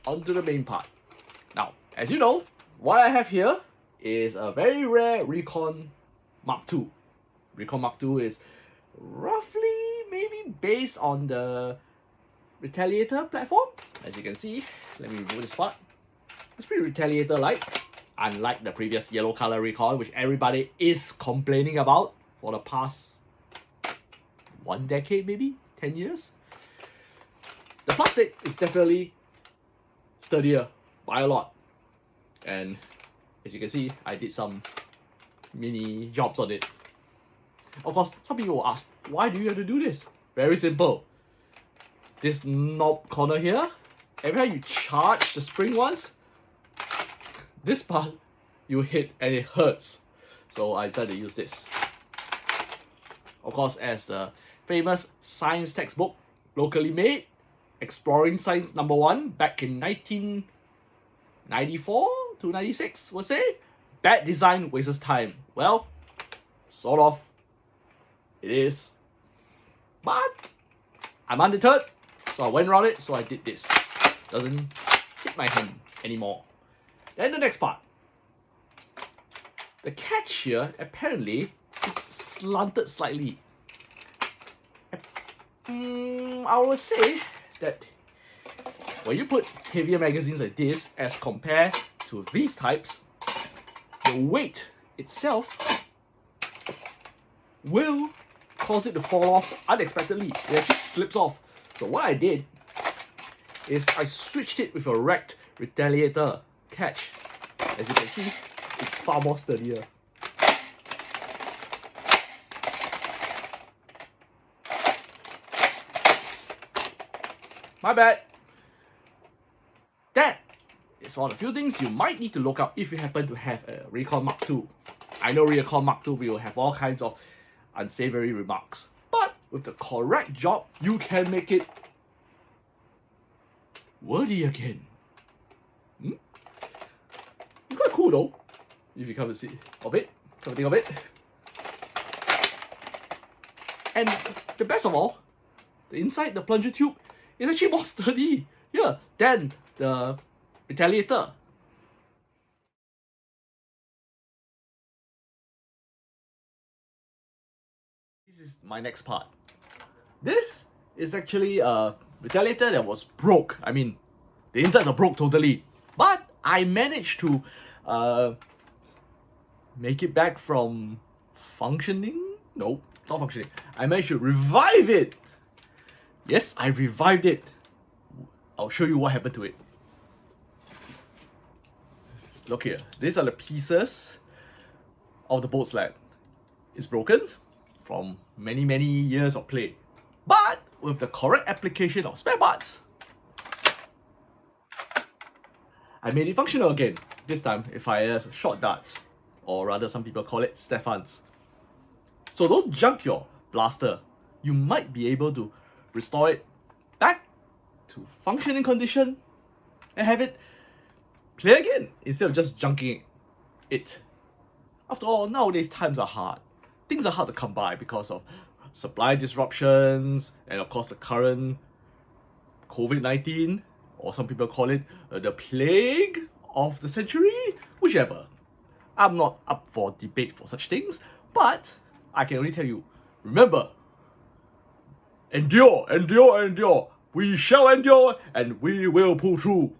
onto the main part. Now, as you know, what I have here is a very rare Recon Mark II. Recon Mark II is roughly maybe based on the Retaliator platform. As you can see, let me remove this part. It's pretty Retaliator-like, unlike the previous yellow color Recon, which everybody is complaining about for the past 1 decade, maybe 10 years. The plastic is definitely sturdier by a lot, and as you can see, I did some mini jobs on it. Of course, some people will ask, why do you have to do this? Very simple. This knob corner here, every time you charge the spring once, this part you hit and it hurts. So I decided to use this. Of course, as the famous science textbook, locally made, Exploring Science #1 back in 1994 to 96 would say, bad design wastes time. Well, sort of. It is. But I'm undeterred, so I went around it, so I did this. Doesn't hit my hand anymore. Then the next part. The catch here apparently is slanted slightly. I would say that when you put heavier magazines like this as compared to these types, the weight itself will cause it to fall off unexpectedly. It actually slips off. So what I did is I switched it with a wrecked Retaliator catch. As you can see, it's far more sturdier. My bad. That is one of the few things you might need to look out if you happen to have a Recon Mark II. I know Recon Mark II will have all kinds of unsavory remarks, but with the correct job, you can make it worthy again. It's quite cool though, if you come to think of it. And the best of all, the inside, the plunger tube, is actually more sturdy here than the Retaliator. This is my next part. This is actually a Retaliator that was broke. I mean, the insides are broke totally. But I managed to make it back from functioning. Nope, not functioning. I managed to revive it. Yes, I revived it. I'll show you what happened to it. Look here. These are the pieces of the bolt sled. It's broken from many years of play. But with the correct application of spare parts, I made it functional again. This time it fires short darts, or rather some people call it Stephans. So don't junk your blaster. You might be able to restore it back to functioning condition and have it play again instead of just junking it. After all, nowadays times are hard. Things are hard to come by because of supply disruptions and of course the current COVID-19, or some people call it the plague of the century, whichever. I'm not up for debate for such things, but I can only tell you, remember, endure, endure, endure. We shall endure and we will pull through.